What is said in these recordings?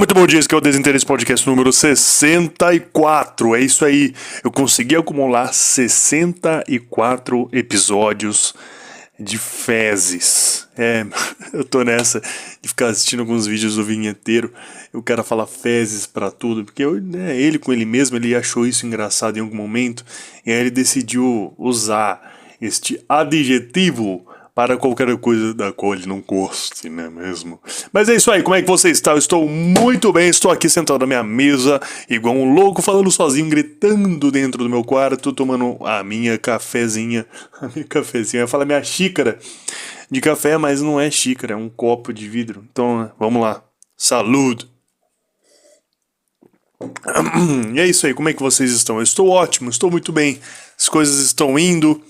muito bom dia, esse aqui é o Desinteresse Podcast número 64, é isso aí, eu consegui acumular 64 episódios de fezes, eu tô nessa de ficar assistindo alguns vídeos do vinheteiro, e o cara fala fezes pra tudo, porque ele com ele mesmo, ele achou isso engraçado em algum momento, e aí ele decidiu usar este adjetivo para qualquer coisa da qual ele não goste, não é mesmo? Mas é isso aí, como é que você está? Eu estou muito bem, estou aqui sentado na minha mesa, igual um louco, falando sozinho, gritando dentro do meu quarto, tomando a minha cafezinha, eu ia falar minha xícara de café, mas não é xícara, é um copo de vidro. Então, vamos lá, saúde! E é isso aí, como é que vocês estão? Eu estou ótimo, estou muito bem, as coisas estão indo,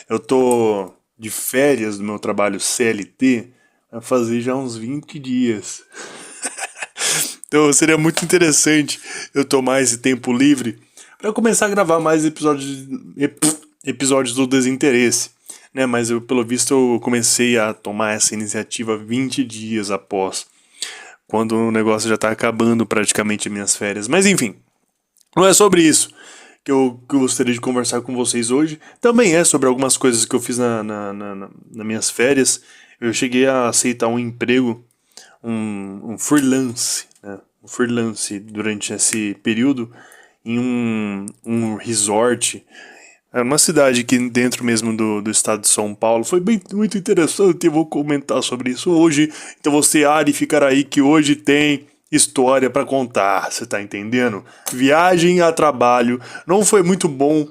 eu tô de férias do meu trabalho CLT, vai fazer já uns 20 dias. Então seria muito interessante eu tomar esse tempo livre para começar a gravar mais episódios do Desinteresse, né? Mas eu, pelo visto, eu comecei a tomar essa iniciativa 20 dias após, quando o negócio já tá acabando praticamente minhas férias. Mas enfim, não é sobre isso que eu gostaria de conversar com vocês hoje. Também é sobre algumas coisas que eu fiz nas minhas férias. Eu cheguei a aceitar um emprego, um freelance, né? Um freelance durante esse período em um resort. É uma cidade aqui dentro mesmo do estado de São Paulo. Foi muito interessante, eu vou comentar sobre isso hoje. Então você há de ficar aí que hoje tem história pra contar, você tá entendendo? Viagem a trabalho, não foi muito bom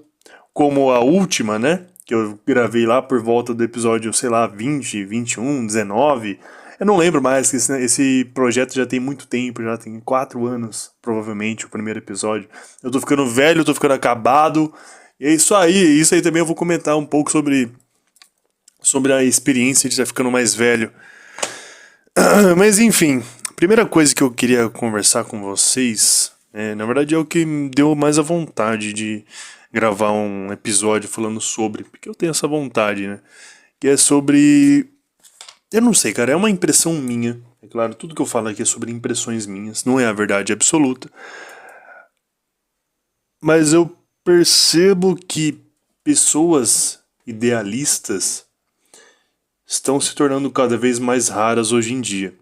como a última, né? Que eu gravei lá por volta do episódio, sei lá, 20, 21, 19. Eu não lembro mais, que esse projeto já tem muito tempo, já tem 4 anos, provavelmente, o primeiro episódio. Eu tô ficando velho, eu tô ficando acabado. E é isso aí também eu vou comentar um pouco sobre a experiência de estar ficando mais velho. Mas enfim, a primeira coisa que eu queria conversar com vocês, na verdade é o que me deu mais a vontade de gravar um episódio falando sobre, porque eu tenho essa vontade, né? Que é sobre... Eu não sei, cara, é uma impressão minha. É claro, tudo que eu falo aqui é sobre impressões minhas, não é a verdade absoluta. Mas eu percebo que pessoas idealistas estão se tornando cada vez mais raras hoje em dia.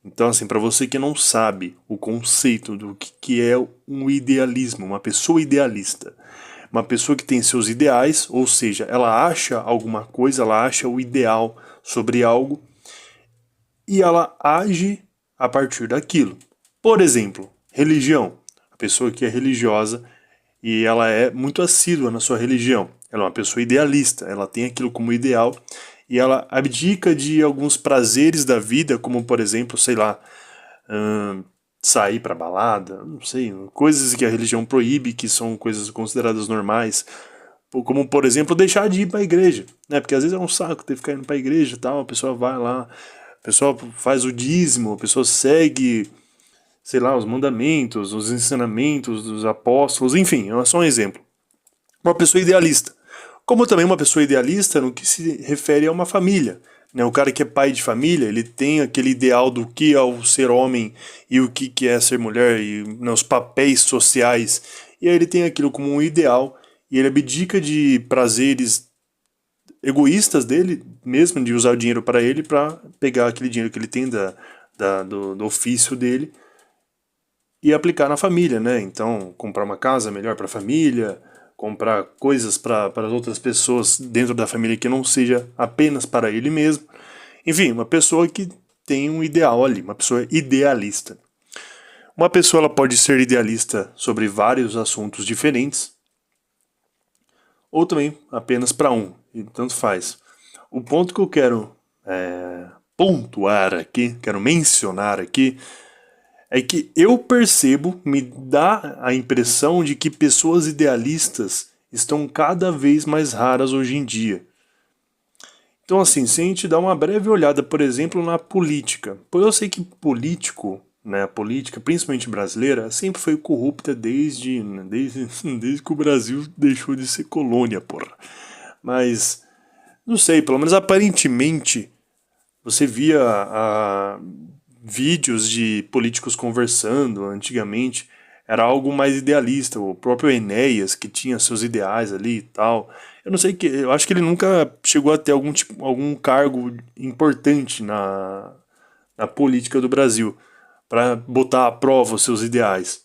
Então, assim, para você que não sabe o conceito do que é um idealismo, uma pessoa idealista, uma pessoa que tem seus ideais, ou seja, ela acha alguma coisa, ela acha o ideal sobre algo e ela age a partir daquilo. Por exemplo, religião. A pessoa que é religiosa e ela é muito assídua na sua religião. Ela é uma pessoa idealista, ela tem aquilo como ideal e ela abdica de alguns prazeres da vida, como por exemplo, sei lá, sair pra balada, não sei, coisas que a religião proíbe, que são coisas consideradas normais, como por exemplo deixar de ir pra igreja, né? Porque às vezes é um saco ter que ficar indo pra igreja e tal, a pessoa vai lá, a pessoa faz o dízimo, a pessoa segue, sei lá, os mandamentos, os ensinamentos dos apóstolos, enfim, é só um exemplo. Uma pessoa idealista. Como também uma pessoa idealista no que se refere a uma família. Né? O cara que é pai de família, ele tem aquele ideal do que é o ser homem e o que é ser mulher, e os papéis sociais. E aí ele tem aquilo como um ideal, e ele abdica de prazeres egoístas dele, mesmo de usar o dinheiro para ele, para pegar aquele dinheiro que ele tem do ofício dele e aplicar na família, né? Então, comprar uma casa melhor para a família, comprar coisas para as outras pessoas dentro da família que não seja apenas para ele mesmo. Enfim, uma pessoa que tem um ideal ali, uma pessoa idealista. Uma pessoa ela pode ser idealista sobre vários assuntos diferentes, ou também apenas para um, e tanto faz. O ponto que eu quero pontuar aqui, quero mencionar aqui, é que eu percebo, me dá a impressão de que pessoas idealistas estão cada vez mais raras hoje em dia. Então assim, se a gente dá uma breve olhada, por exemplo, na política, pois eu sei que político, né, a política, principalmente brasileira, sempre foi corrupta desde que o Brasil deixou de ser colônia, porra. Mas, não sei, pelo menos aparentemente, você via vídeos de políticos conversando antigamente era algo mais idealista. O próprio Enéas, que tinha seus ideais ali e tal. Eu não sei que, eu acho que ele nunca chegou a ter algum cargo importante na política do Brasil para botar à prova os seus ideais.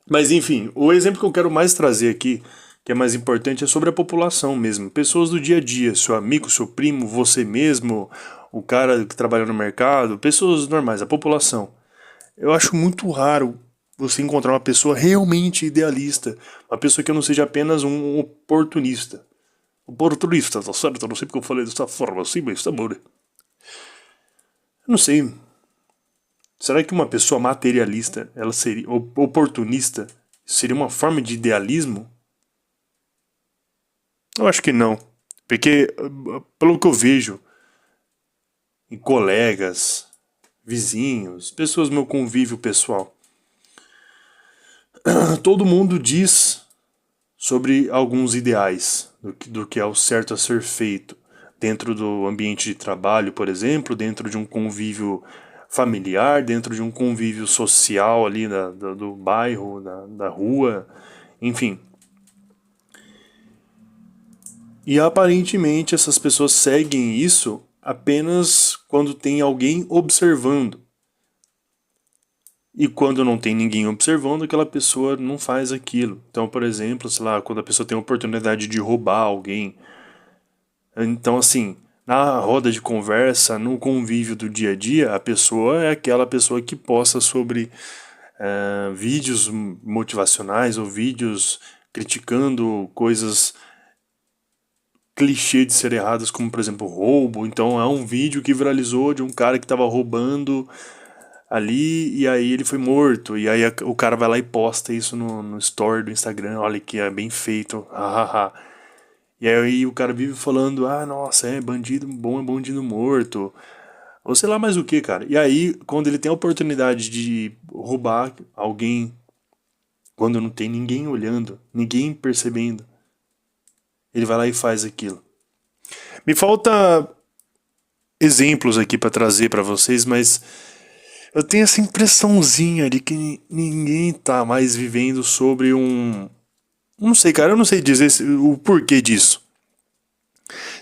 Mas enfim, o exemplo que eu quero mais trazer aqui, que é mais importante, é sobre a população mesmo. Pessoas do dia a dia, seu amigo, seu primo, você mesmo, o cara que trabalha no mercado, pessoas normais, a população. Eu acho muito raro você encontrar uma pessoa realmente idealista, uma pessoa que não seja apenas um oportunista. Oportunista, tá certo? Eu não sei porque eu falei dessa forma assim, mas tá bom, né? Eu não sei. Será que uma pessoa materialista, ela seria oportunista, seria uma forma de idealismo? Eu acho que não. Porque, pelo que eu vejo em colegas, vizinhos, pessoas do meu convívio pessoal, todo mundo diz sobre alguns ideais do que é o certo a ser feito dentro do ambiente de trabalho, por exemplo, dentro de um convívio familiar, dentro de um convívio social ali do bairro, da rua, enfim. E aparentemente essas pessoas seguem isso apenas quando tem alguém observando. E quando não tem ninguém observando, aquela pessoa não faz aquilo. Então, por exemplo, sei lá, quando a pessoa tem a oportunidade de roubar alguém. Então, assim, na roda de conversa, no convívio do dia a dia, a pessoa é aquela pessoa que posta sobre vídeos motivacionais ou vídeos criticando coisas clichê de ser erradas, como por exemplo roubo. Então é um vídeo que viralizou de um cara que estava roubando ali e aí ele foi morto. E aí o cara vai lá e posta isso no story do Instagram. Olha que é bem feito, hahaha. E aí o cara vive falando, ah, nossa, é bandido bom, é bandido morto. Ou sei lá mais o que, cara. E aí, quando ele tem a oportunidade de roubar alguém, quando não tem ninguém olhando, ninguém percebendo, ele vai lá e faz aquilo. Me falta exemplos aqui pra trazer pra vocês, mas eu tenho essa impressãozinha de que ninguém tá mais vivendo sobre um. Não sei, cara, eu não sei dizer o porquê disso.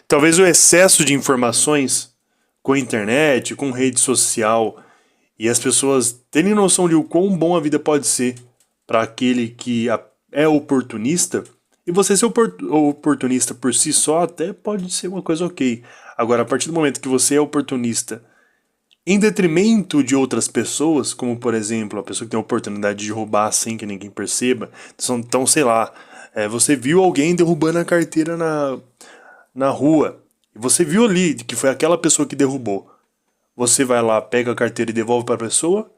Talvez o excesso de informações com a internet, com rede social, e as pessoas terem noção de o quão bom a vida pode ser para aquele que é oportunista. E você ser oportunista por si só até pode ser uma coisa ok. Agora, a partir do momento que você é oportunista em detrimento de outras pessoas, como por exemplo a pessoa que tem a oportunidade de roubar sem que ninguém perceba, então sei lá, você viu alguém derrubando a carteira na rua, e você viu ali que foi aquela pessoa que derrubou. Você vai lá, pega a carteira e devolve para a pessoa,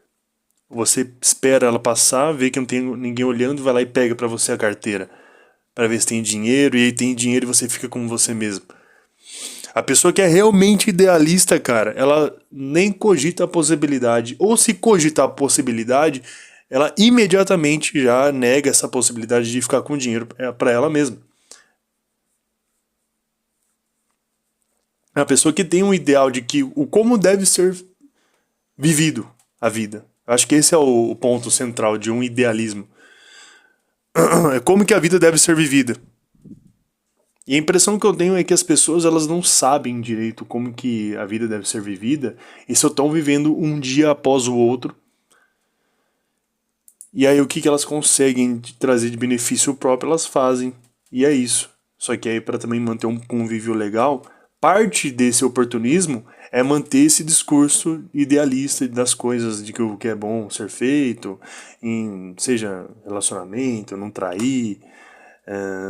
você espera ela passar, vê que não tem ninguém olhando, vai lá e pega para você a carteira, para ver se tem dinheiro, e aí tem dinheiro e você fica com você mesmo. A pessoa que é realmente idealista, cara, ela nem cogita a possibilidade. Ou se cogitar a possibilidade, ela imediatamente já nega essa possibilidade de ficar com dinheiro para ela mesma. É a pessoa que tem um ideal de que o como deve ser vivido a vida. Acho que esse é o ponto central de um idealismo. É como que a vida deve ser vivida. E a impressão que eu tenho é que as pessoas elas não sabem direito como que a vida deve ser vivida e só estão vivendo um dia após o outro. E aí o que elas conseguem trazer de benefício próprio elas fazem. E é isso. Só que aí para também manter um convívio legal, parte desse oportunismo é manter esse discurso idealista das coisas, de que o que é bom ser feito, seja relacionamento, não trair,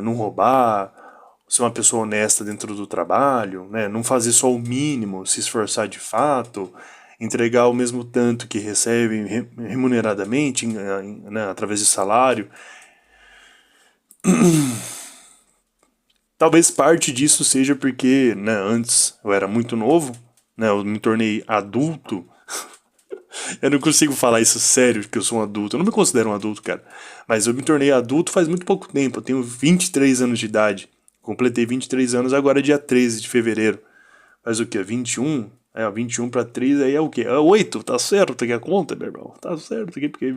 não roubar, ser uma pessoa honesta dentro do trabalho, né? Não fazer só o mínimo, se esforçar de fato, entregar o mesmo tanto que recebe remuneradamente, né, através de salário. Talvez parte disso seja porque, né, antes eu era muito novo, né, eu me tornei adulto. Eu não consigo falar isso sério, que eu sou um adulto. Eu não me considero um adulto, cara. Mas eu me tornei adulto faz muito pouco tempo. Eu tenho 23 anos de idade. Completei 23 anos agora dia 13 de fevereiro. Faz o quê? 21? Aí, ó, 21 para 3, aí é o quê? É 8, tá certo aqui a conta, meu irmão? Tá certo aqui, porque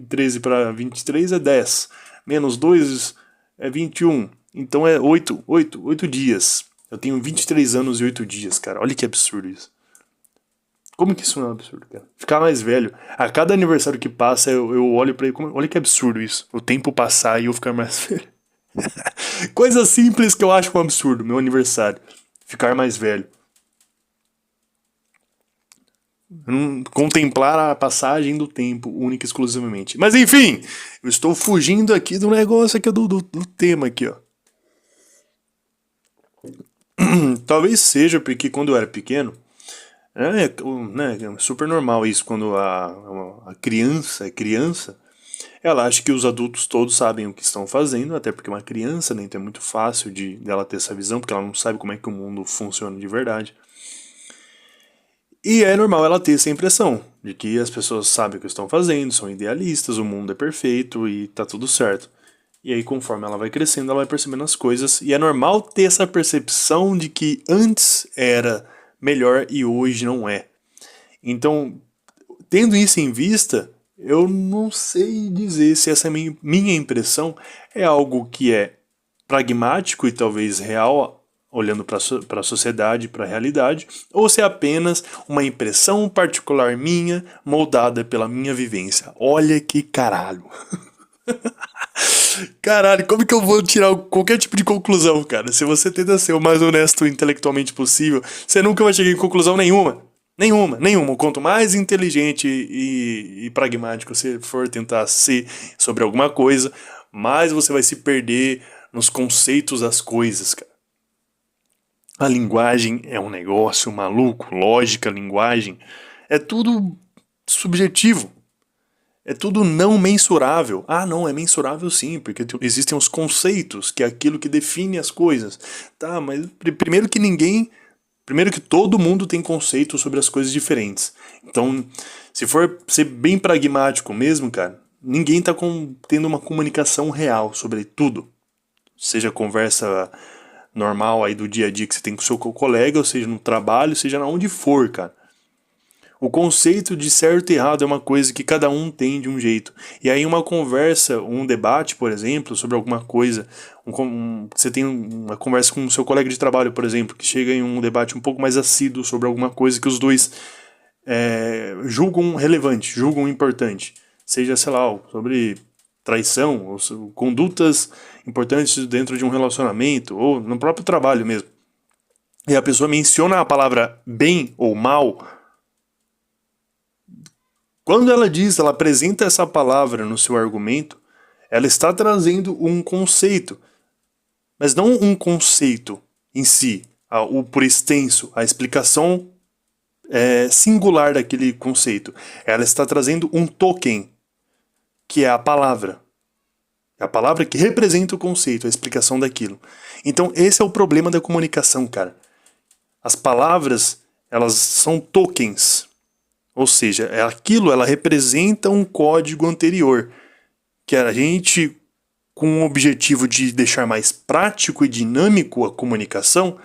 13 para 23 é 10. Menos 2 é 21. Então é 8 dias. Eu tenho 23 anos e 8 dias, cara. Olha que absurdo isso. Como que isso não é um absurdo, cara? Ficar mais velho. A cada aniversário que passa, eu olho pra ele como. Olha que absurdo isso. O tempo passar e eu ficar mais velho. Coisa simples que eu acho um absurdo, meu aniversário. Ficar mais velho. Contemplar a passagem do tempo, única e exclusivamente. Mas enfim, eu estou fugindo aqui do negócio aqui do tema aqui, ó. Talvez seja porque quando eu era pequeno, né, é super normal isso, quando a criança é criança, ela acha que os adultos todos sabem o que estão fazendo, até porque uma criança, né, então é muito fácil dela ter essa visão, porque ela não sabe como é que o mundo funciona de verdade. E é normal ela ter essa impressão de que as pessoas sabem o que estão fazendo, são idealistas, o mundo é perfeito e tá tudo certo. E aí, conforme ela vai crescendo, ela vai percebendo as coisas. E é normal ter essa percepção de que antes era melhor e hoje não é. Então, tendo isso em vista, eu não sei dizer se essa minha impressão é algo que é pragmático e talvez real, olhando para a sociedade, para a realidade, ou se é apenas uma impressão particular minha, moldada pela minha vivência. Olha que caralho! Caralho, como que eu vou tirar qualquer tipo de conclusão, cara? Se você tenta ser o mais honesto intelectualmente possível, você nunca vai chegar em conclusão nenhuma. Nenhuma, nenhuma. Quanto mais inteligente e pragmático você for tentar ser sobre alguma coisa, mais você vai se perder nos conceitos das coisas, cara. A linguagem é um negócio maluco, lógica, linguagem. É tudo subjetivo. É tudo não mensurável. Ah, não, é mensurável sim, porque existem os conceitos, que é aquilo que define as coisas. Tá, mas primeiro que ninguém. Primeiro que todo mundo tem conceitos sobre as coisas diferentes. Então, se for ser bem pragmático mesmo, cara, ninguém tá tendo uma comunicação real sobre tudo. Seja conversa normal aí do dia a dia que você tem com o seu colega, ou seja no trabalho, seja na onde for, cara. O conceito de certo e errado é uma coisa que cada um tem de um jeito. E aí uma conversa, um debate, por exemplo, sobre alguma coisa, você tem uma conversa com o seu colega de trabalho, por exemplo, que chega em um debate um pouco mais assíduo sobre alguma coisa que os dois julgam relevante, julgam importante. Seja, sei lá, sobre traição, ou condutas importantes dentro de um relacionamento, ou no próprio trabalho mesmo. E a pessoa menciona a palavra bem ou mal. Quando ela apresenta essa palavra no seu argumento, ela está trazendo um conceito, mas não um conceito em si, o por extenso, a explicação singular daquele conceito. Ela está trazendo um token, que é a palavra. É a palavra que representa o conceito, a explicação daquilo. Então esse é o problema da comunicação, cara. As palavras, elas são tokens. Ou seja, ela representa um código anterior, que a gente, com o objetivo de deixar mais prático e dinâmico a comunicação,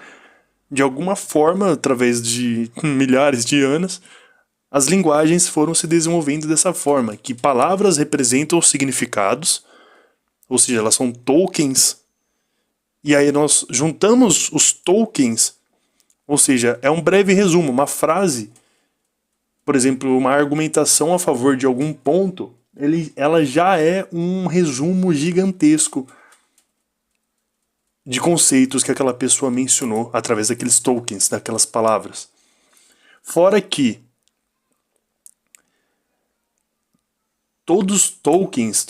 de alguma forma, através de milhares de anos, as linguagens foram se desenvolvendo dessa forma, que palavras representam significados, ou seja, elas são tokens, e aí nós juntamos os tokens, ou seja, é um breve resumo, uma frase. Por exemplo, uma argumentação a favor de algum ponto, ela já é um resumo gigantesco de conceitos que aquela pessoa mencionou através daqueles tokens, daquelas palavras. Fora que todos os tokens,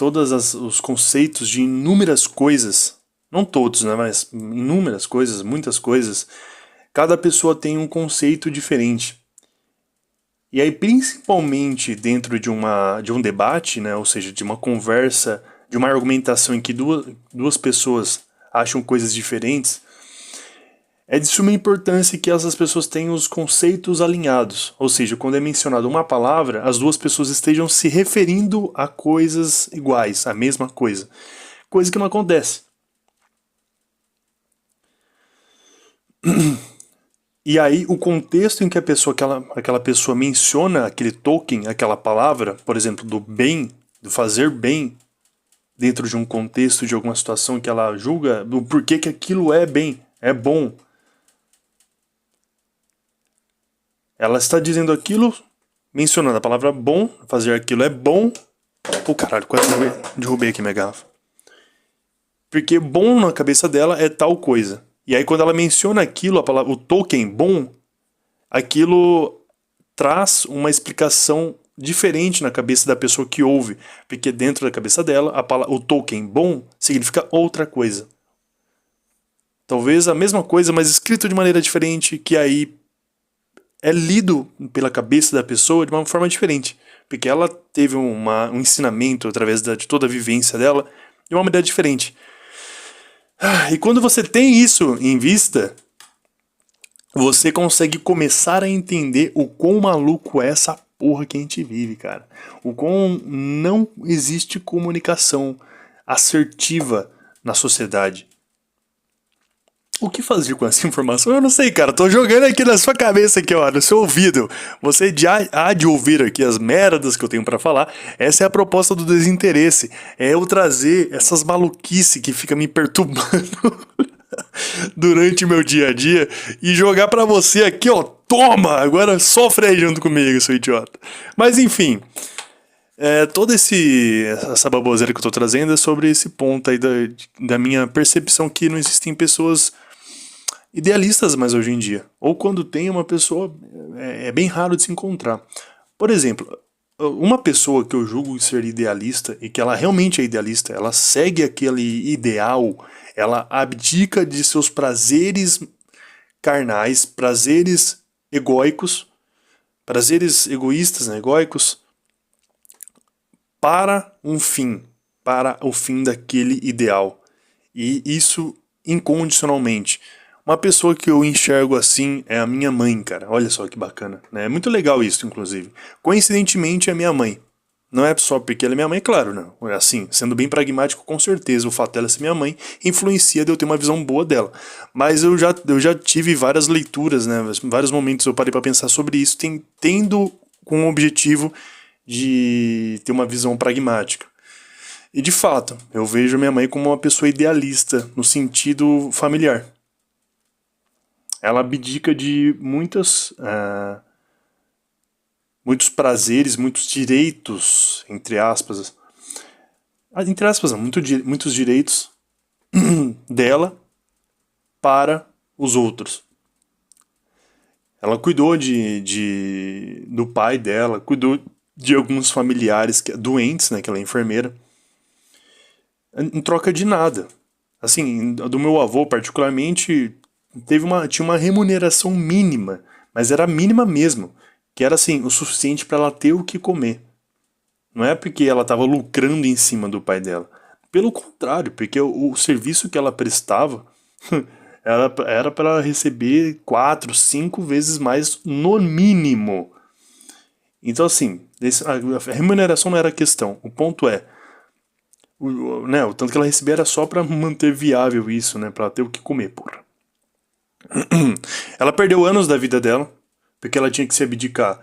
os conceitos de inúmeras coisas, não todos, né, mas inúmeras coisas, muitas coisas, cada pessoa tem um conceito diferente. E aí, principalmente dentro de um debate, né, ou seja, de uma conversa, de uma argumentação em que duas pessoas acham coisas diferentes, é de suma importância que essas pessoas tenham os conceitos alinhados. Ou seja, quando é mencionada uma palavra, as duas pessoas estejam se referindo a coisas iguais, a mesma coisa. Coisa que não acontece. E aí o contexto em que aquela pessoa menciona aquele token, aquela palavra, por exemplo, do bem, do fazer bem, dentro de um contexto de alguma situação que ela julga, do porquê que aquilo é bem, é bom. Ela está dizendo aquilo, mencionando a palavra bom, fazer aquilo é bom. Pô, caralho, quase derrubei aqui minha garrafa. Porque bom na cabeça dela é tal coisa. E aí quando ela menciona aquilo, a palavra, o token bom, aquilo traz uma explicação diferente na cabeça da pessoa que ouve. Porque dentro da cabeça dela, o token bom significa outra coisa. Talvez a mesma coisa, mas escrito de maneira diferente, que aí é lido pela cabeça da pessoa de uma forma diferente. Porque ela teve um ensinamento através de toda a vivência dela de uma maneira diferente. E quando você tem isso em vista, você consegue começar a entender o quão maluco é essa porra que a gente vive, cara. O quão não existe comunicação assertiva na sociedade. O que fazer com essa informação? Eu não sei, cara. Tô jogando aqui na sua cabeça, aqui, ó, no seu ouvido. Você há de ouvir aqui as merdas que eu tenho pra falar. Essa é a proposta do desinteresse. É eu trazer essas maluquices que fica me perturbando durante meu dia a dia e jogar pra você aqui, ó. Toma! Agora sofre aí junto comigo, seu idiota. Mas enfim. Toda essa baboseira que eu tô trazendo é sobre esse ponto aí da minha percepção que não existem pessoas idealistas mais hoje em dia. Ou quando tem uma pessoa, é bem raro de se encontrar. Por exemplo, uma pessoa que eu julgo ser idealista e que ela realmente é idealista, ela segue aquele ideal, ela abdica de seus prazeres carnais, prazeres egóicos, prazeres egoístas, né, egóicos, para um fim, para o fim daquele ideal. E isso incondicionalmente. Uma pessoa que eu enxergo assim é a minha mãe, cara. Olha só que bacana, né? É muito legal isso, inclusive. Coincidentemente é minha mãe. Não é só porque ela é minha mãe, claro, não. É assim, sendo bem pragmático, com certeza, o fato dela ser minha mãe influencia de eu ter uma visão boa dela. Mas eu já tive várias leituras, né? Em vários momentos eu parei para pensar sobre isso, tendo com o objetivo de ter uma visão pragmática. E de fato, eu vejo minha mãe como uma pessoa idealista no sentido familiar. Ela abdica de muitos prazeres, muitos direitos, entre aspas, muitos direitos dela para os outros. Ela cuidou do pai dela, cuidou de alguns familiares doentes, né, que ela é enfermeira, em troca de nada. Assim, do meu avô particularmente, tinha uma remuneração mínima, mas era mínima mesmo, que era assim, o suficiente para ela ter o que comer. Não é porque ela estava lucrando em cima do pai dela. Pelo contrário, porque o serviço que ela prestava era para ela receber 4, 5 vezes mais no mínimo. Então assim, a remuneração não era a questão. O ponto é, o tanto que ela recebia era só para manter viável isso, né? Para ter o que comer, porra. Ela perdeu anos da vida dela, porque ela tinha que se abdicar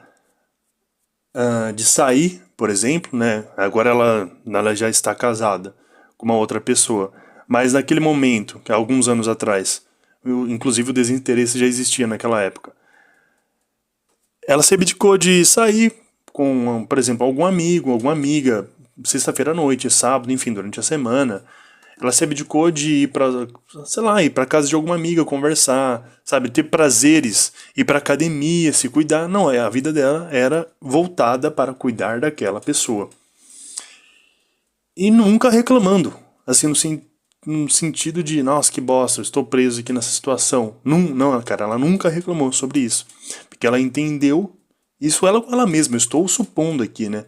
de sair, por exemplo, né? Agora ela já está casada com uma outra pessoa. Mas naquele momento, que há alguns anos atrás, inclusive o desinteresse já existia naquela época, ela se abdicou de sair com, por exemplo, algum amigo, alguma amiga, sexta-feira à noite, sábado, enfim, durante a semana. Ela se abdicou de ir pra, sei lá, ir pra casa de alguma amiga, conversar, sabe, ter prazeres, ir pra academia, se cuidar. Não, a vida dela era voltada para cuidar daquela pessoa. E nunca reclamando, assim, no sentido de, nossa, que bosta, eu estou preso aqui nessa situação. Não, cara, ela nunca reclamou sobre isso. Porque ela entendeu, isso ela com ela mesma, eu estou supondo aqui, né?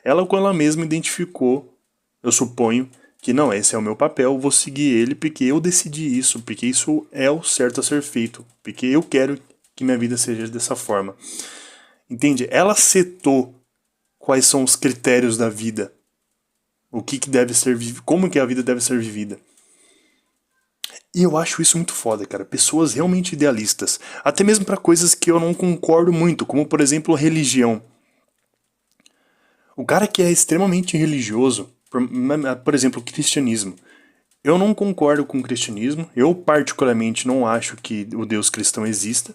Ela com ela mesma identificou, eu suponho, que não, esse é o meu papel, vou seguir ele porque eu decidi isso, porque isso é o certo a ser feito, porque eu quero que minha vida seja dessa forma. Entende? Ela setou quais são os critérios da vida, o que deve ser, como que a vida deve ser vivida. E eu acho isso muito foda, cara. Pessoas realmente idealistas. Até mesmo para coisas que eu não concordo muito, como por exemplo religião. O cara que é extremamente religioso, por exemplo, o cristianismo. Eu não concordo com o cristianismo. Eu, particularmente, não acho que o Deus cristão exista.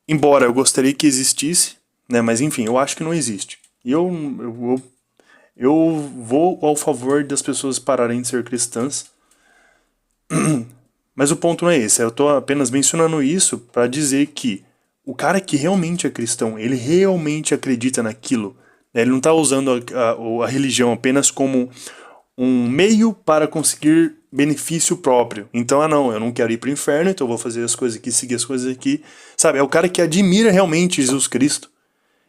Embora eu gostaria que existisse, né? Mas enfim, eu acho que não existe. E eu vou ao favor das pessoas pararem de ser cristãs. Mas o ponto não é esse. Eu tô apenas mencionando isso para dizer que o cara que realmente é cristão, ele realmente acredita naquilo. Né? Ele não tá usando a religião apenas como um meio para conseguir benefício próprio. Então, não, eu não quero ir para o inferno, então eu vou fazer as coisas aqui, seguir as coisas aqui. Sabe, é o cara que admira realmente Jesus Cristo.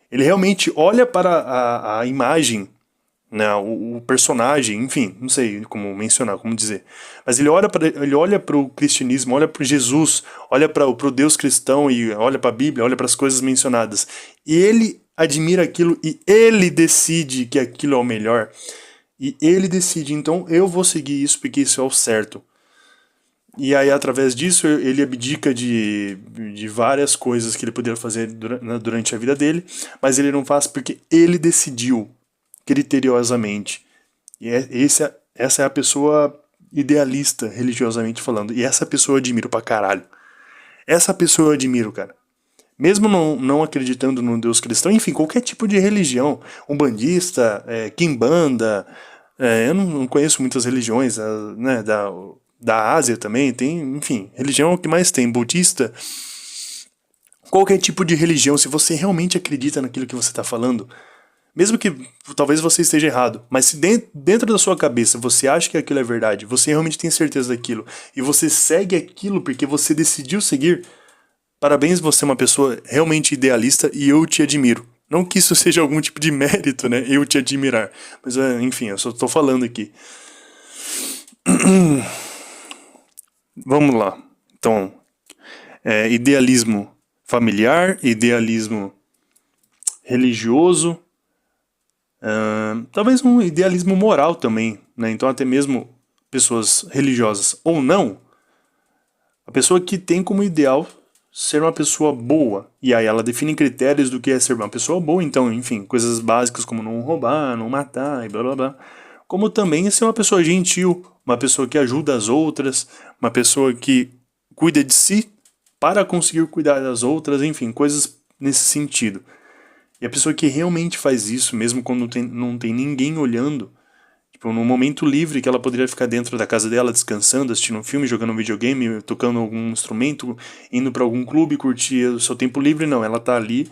Ele realmente olha para a imagem, né, o personagem, enfim, não sei como mencionar, como dizer. Mas ele olha para o cristianismo, olha para Jesus, olha para o Deus cristão e olha para a Bíblia, olha para as coisas mencionadas. E ele admira aquilo e ele decide que aquilo é o melhor. E ele decide, então eu vou seguir isso porque isso é o certo. E aí, através disso, ele abdica de várias coisas que ele poderia fazer durante a vida dele, mas ele não faz porque ele decidiu, criteriosamente. E essa é a pessoa idealista, religiosamente falando. E essa pessoa eu admiro pra caralho. Essa pessoa eu admiro, cara. Mesmo não acreditando no Deus cristão, enfim, qualquer tipo de religião, umbandista, quimbanda, eu não conheço muitas religiões, né, da Ásia também, tem, enfim, religião é o que mais tem, budista, qualquer tipo de religião, se você realmente acredita naquilo que você está falando, mesmo que talvez você esteja errado, mas se dentro da sua cabeça você acha que aquilo é verdade, você realmente tem certeza daquilo, e você segue aquilo porque você decidiu seguir, parabéns, você é uma pessoa realmente idealista e eu te admiro. Não que isso seja algum tipo de mérito, né? Eu te admirar. Mas, enfim, eu só tô falando aqui. Vamos lá. Então, idealismo familiar, idealismo religioso, talvez um idealismo moral também, né? Então, até mesmo pessoas religiosas ou não, a pessoa que tem como ideal ser uma pessoa boa. E aí ela define critérios do que é ser uma pessoa boa. Então, enfim, coisas básicas como não roubar, não matar e blá blá blá. Como também ser uma pessoa gentil, uma pessoa que ajuda as outras, uma pessoa que cuida de si para conseguir cuidar das outras, enfim, coisas nesse sentido. E a pessoa que realmente faz isso, mesmo quando não tem ninguém olhando, tipo, num momento livre que ela poderia ficar dentro da casa dela, descansando, assistindo um filme, jogando um videogame, tocando algum instrumento, indo para algum clube, curtir o seu tempo livre, não. Ela tá ali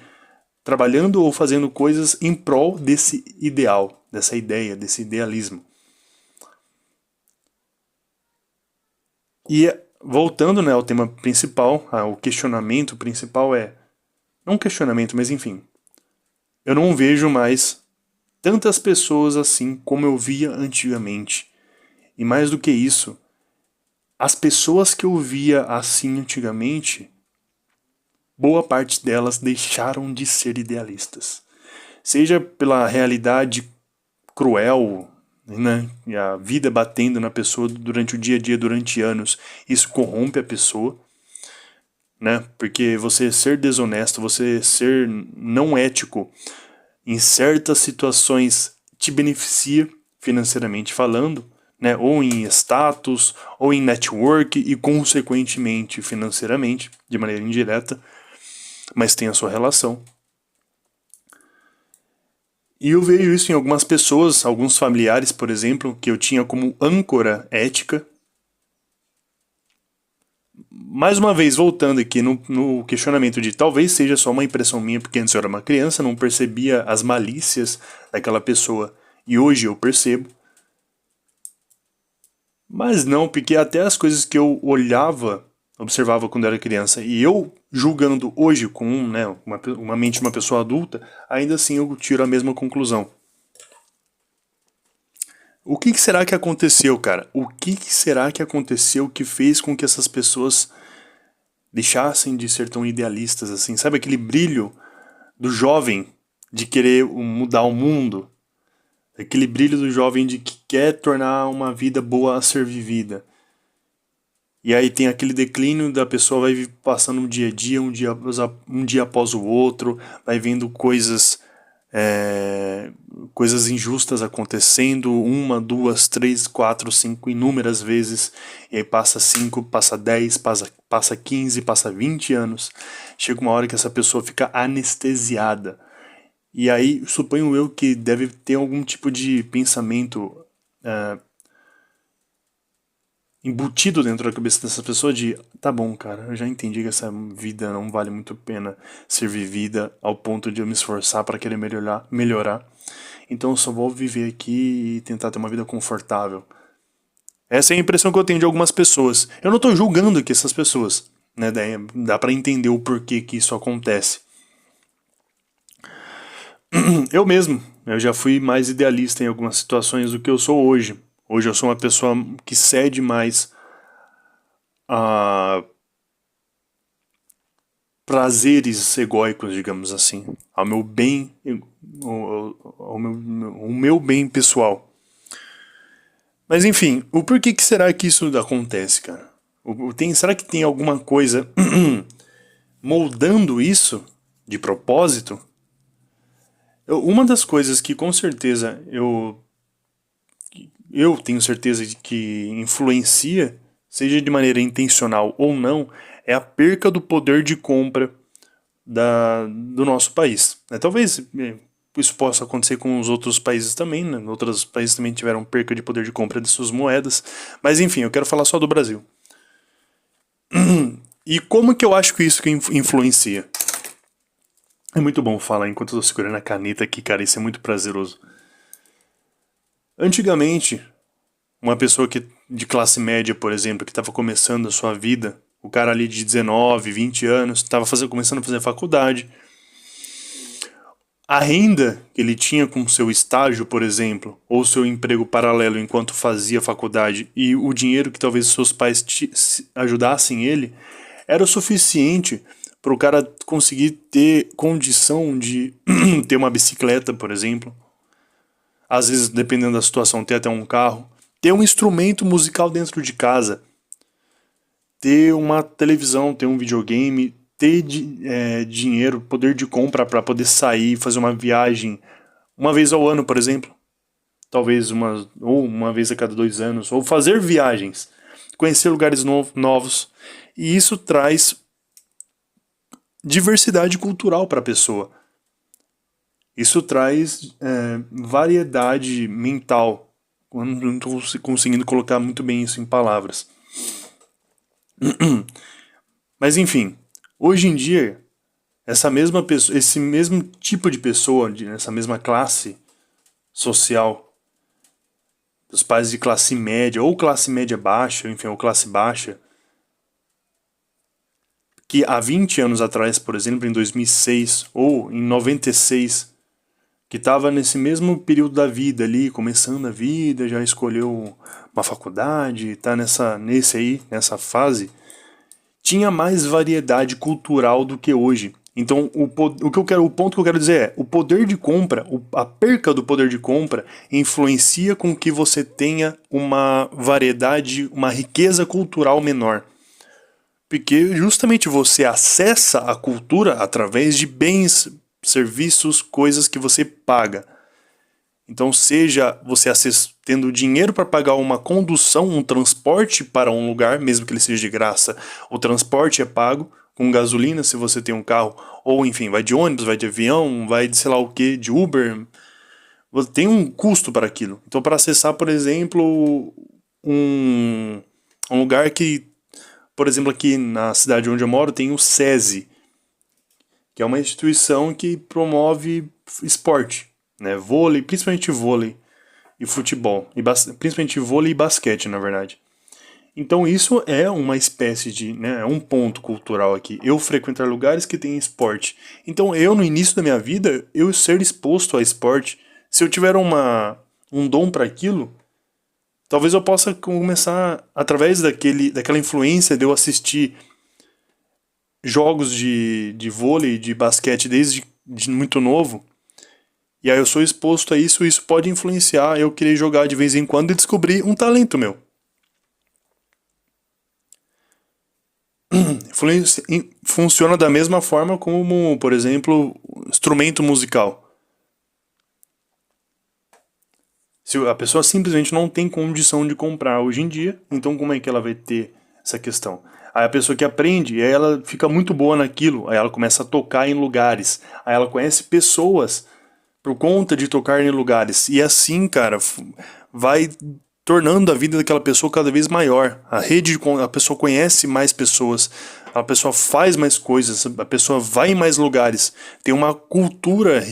trabalhando ou fazendo coisas em prol desse ideal, dessa ideia, desse idealismo. E voltando, né, ao tema principal, ao questionamento principal não um questionamento, mas enfim, eu não vejo mais tantas pessoas assim como eu via antigamente. E mais do que isso, as pessoas que eu via assim antigamente, boa parte delas deixaram de ser idealistas. Seja pela realidade cruel, né, e a vida batendo na pessoa durante o dia a dia, durante anos, isso corrompe a pessoa, né? Porque você ser desonesto, você ser não ético em certas situações te beneficia financeiramente falando, né? Ou em status, ou em network e consequentemente financeiramente, de maneira indireta, mas tem a sua relação. E eu vejo isso em algumas pessoas, alguns familiares, por exemplo, que eu tinha como âncora ética. Mais uma vez, voltando aqui no questionamento de talvez seja só uma impressão minha, porque antes eu era uma criança, não percebia as malícias daquela pessoa, e hoje eu percebo. Mas não, porque até as coisas que eu olhava, observava quando era criança, e eu julgando hoje com, né, uma mente de uma pessoa adulta, ainda assim eu tiro a mesma conclusão. O que será que aconteceu, cara? O que será que aconteceu que fez com que essas pessoas deixassem de ser tão idealistas assim? Sabe aquele brilho do jovem de querer mudar o mundo? Aquele brilho do jovem de que quer tornar uma vida boa a ser vivida. E aí tem aquele declínio da pessoa, vai passando um dia a dia, um dia após o outro, vai vendo coisas injustas acontecendo, uma, duas, três, quatro, cinco, inúmeras vezes, e aí passa 5, passa 10, passa 15, passa 20 anos, chega uma hora que essa pessoa fica anestesiada. E aí, suponho eu que deve ter algum tipo de pensamento embutido dentro da cabeça dessa pessoa de, tá bom, cara, eu já entendi que essa vida não vale muito a pena ser vivida ao ponto de eu me esforçar para querer melhorar. Então eu só vou viver aqui e tentar ter uma vida confortável. Essa é a impressão que eu tenho de algumas pessoas. Eu não tô julgando aqui essas pessoas, né? Dá para entender o porquê que isso acontece. Eu mesmo, eu já fui mais idealista em algumas situações do que eu sou hoje. Hoje eu sou uma pessoa que cede mais a prazeres egóicos, digamos assim, ao meu bem, ao meu bem pessoal. Mas enfim, o porquê que será que isso acontece, cara? Será que tem alguma coisa moldando isso de propósito? Uma das coisas que com certeza eu tenho certeza de que influencia, seja de maneira intencional ou não, é a perca do poder de compra do nosso país. Talvez isso possa acontecer com os outros países também, né? Outros países também tiveram perca de poder de compra de suas moedas, mas enfim, eu quero falar só do Brasil. E como que eu acho que isso que influencia? É muito bom falar enquanto eu tô segurando a caneta aqui, cara, isso é muito prazeroso. Antigamente, uma pessoa de classe média, por exemplo, que estava começando a sua vida, o cara ali de 19, 20 anos, estava começando a fazer faculdade. A renda que ele tinha com seu estágio, por exemplo, ou seu emprego paralelo enquanto fazia faculdade, e o dinheiro que talvez seus pais ajudassem ele, era o suficiente para o cara conseguir ter condição de ter uma bicicleta, por exemplo. Às vezes, dependendo da situação, ter até um carro. Ter um instrumento musical dentro de casa. Ter uma televisão, ter um videogame, ter dinheiro, poder de compra para poder sair, fazer uma viagem uma vez ao ano, por exemplo. Talvez uma vez a cada 2 anos. Ou fazer viagens. Conhecer lugares novos. E isso traz diversidade cultural para a pessoa. Isso traz variedade mental. Eu não estou conseguindo colocar muito bem isso em palavras. Mas enfim, hoje em dia, essa mesma pessoa, esse mesmo tipo de pessoa, essa mesma classe social, os pais de classe média, ou classe média baixa, enfim, ou classe baixa, que há 20 anos atrás, por exemplo, em 2006, ou em 96, que estava nesse mesmo período da vida ali, começando a vida, já escolheu uma faculdade, está nessa fase, tinha mais variedade cultural do que hoje. Então, o ponto que eu quero dizer é, o poder de compra, a perca do poder de compra influencia com que você tenha uma variedade, uma riqueza cultural menor. Porque justamente você acessa a cultura através de bens, serviços, coisas que você paga. Então, seja você tendo dinheiro para pagar uma condução, um transporte para um lugar, mesmo que ele seja de graça, o transporte é pago com gasolina se você tem um carro, ou enfim, vai de ônibus, vai de avião, vai de sei lá o que, de Uber. Tem um custo para aquilo. Então, para acessar, por exemplo, um lugar que, por exemplo, aqui na cidade onde eu moro, tem o SESI, que é uma instituição que promove esporte, né? Vôlei, principalmente vôlei e futebol, principalmente vôlei e basquete, na verdade. Então isso é uma espécie de, né, é um ponto cultural aqui. Eu frequentar lugares que tem esporte. Então eu, no início da minha vida, eu ser exposto a esporte, se eu tiver um dom para aquilo, talvez eu possa começar, através daquela influência de eu assistir jogos de vôlei, de basquete desde muito novo, e aí eu sou exposto a isso, isso pode influenciar eu querer jogar de vez em quando e descobrir um talento meu. Funciona da mesma forma como, por exemplo, instrumento musical. Se a pessoa simplesmente não tem condição de comprar hoje em dia, então como é que ela vai ter essa questão? Aí a pessoa que aprende, aí ela fica muito boa naquilo, aí ela começa a tocar em lugares, aí ela conhece pessoas por conta de tocar em lugares. E assim, cara, vai tornando a vida daquela pessoa cada vez maior. A pessoa conhece mais pessoas, a pessoa faz mais coisas, a pessoa vai em mais lugares, tem uma cultura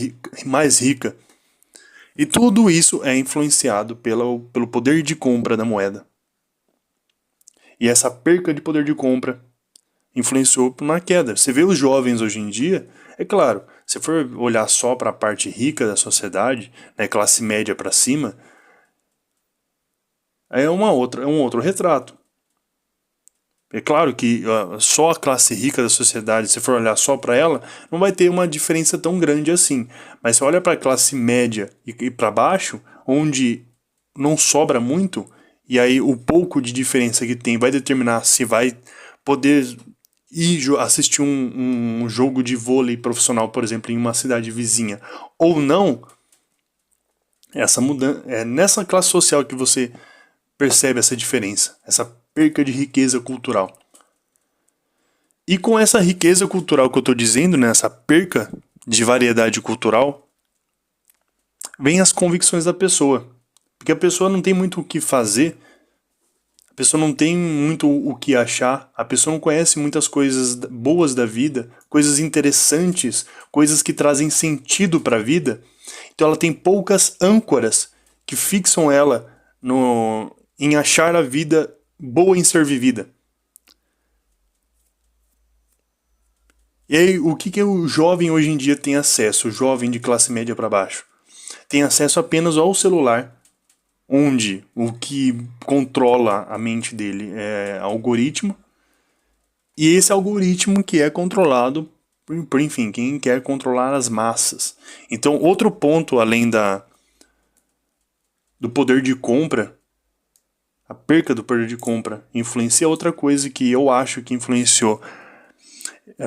mais rica. E tudo isso é influenciado pelo poder de compra da moeda. E essa perca de poder de compra influenciou na queda. Você vê os jovens hoje em dia, é claro, se for olhar só para a parte rica da sociedade, né, classe média para cima, é um outro retrato. É claro que só a classe rica da sociedade, se for olhar só para ela, não vai ter uma diferença tão grande assim. Mas se olha para a classe média e para baixo, onde não sobra muito, e aí o pouco de diferença que tem vai determinar se vai poder ir assistir um jogo de vôlei profissional, por exemplo, em uma cidade vizinha, ou não, essa mudança é nessa classe social que você percebe essa diferença, essa perca de riqueza cultural. E com essa riqueza cultural que eu estou dizendo, né, essa perca de variedade cultural, vem as convicções da pessoa. Porque a pessoa não tem muito o que fazer, a pessoa não tem muito o que achar, a pessoa não conhece muitas coisas boas da vida, coisas interessantes, coisas que trazem sentido para a vida. Então ela tem poucas âncoras que fixam ela em achar a vida boa em ser vivida. E aí, o que o jovem hoje em dia tem acesso, o jovem de classe média para baixo? Tem acesso apenas ao celular, onde o que controla a mente dele é algoritmo, e esse algoritmo que é controlado por enfim, quem quer controlar as massas. Então, outro ponto além do poder de compra, a perca do poder de compra, influencia outra coisa que eu acho que influenciou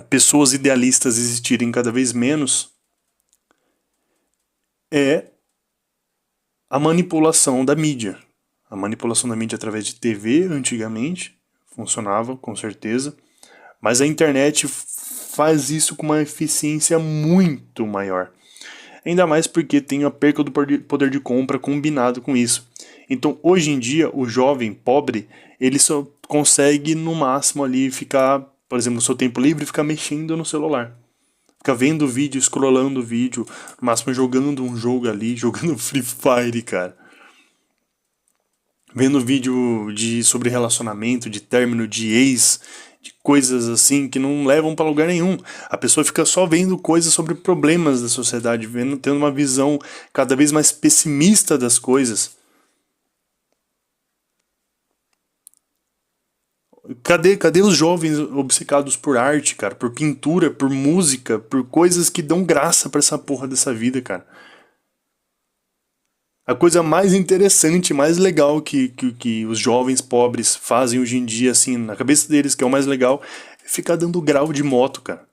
pessoas idealistas existirem cada vez menos, é a manipulação da mídia. A manipulação da mídia através de TV, antigamente, funcionava com certeza, mas a internet faz isso com uma eficiência muito maior. Ainda mais porque tem a perca do poder de compra combinado com isso. Então, hoje em dia, o jovem pobre, ele só consegue, no máximo, ali ficar, por exemplo, no seu tempo livre, ficar mexendo no celular. Fica vendo vídeo, scrollando vídeo, no máximo jogando um jogo ali, jogando Free Fire, cara. Vendo vídeo sobre relacionamento, de término de ex, de coisas assim que não levam para lugar nenhum. A pessoa fica só vendo coisas sobre problemas da sociedade, tendo uma visão cada vez mais pessimista das coisas. Cadê os jovens obcecados por arte, cara? Por pintura, por música, por coisas que dão graça pra essa porra dessa vida, cara. A coisa mais interessante, mais legal que os jovens pobres fazem hoje em dia, assim, na cabeça deles, que é o mais legal, é ficar dando grau de moto, cara.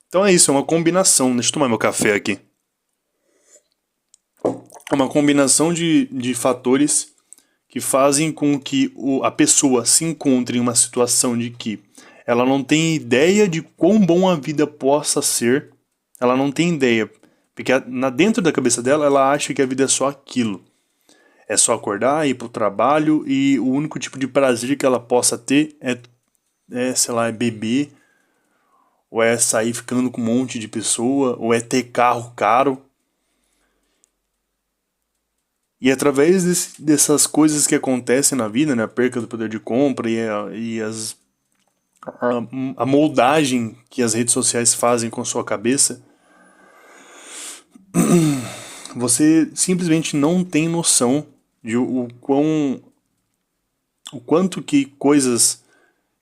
Então é isso, é uma combinação. Deixa eu tomar meu café aqui. É uma combinação de fatores que fazem com que a pessoa se encontre em uma situação de que ela não tem ideia de quão bom a vida possa ser, ela não tem ideia, porque dentro da cabeça dela ela acha que a vida é só aquilo, é só acordar, ir pro trabalho e o único tipo de prazer que ela possa ter sei lá, é beber, ou é sair ficando com um monte de pessoa, ou é ter carro caro. E através dessas coisas que acontecem na vida, né, a perca do poder de compra a moldagem que as redes sociais fazem com sua cabeça, você simplesmente não tem noção de o quanto que coisas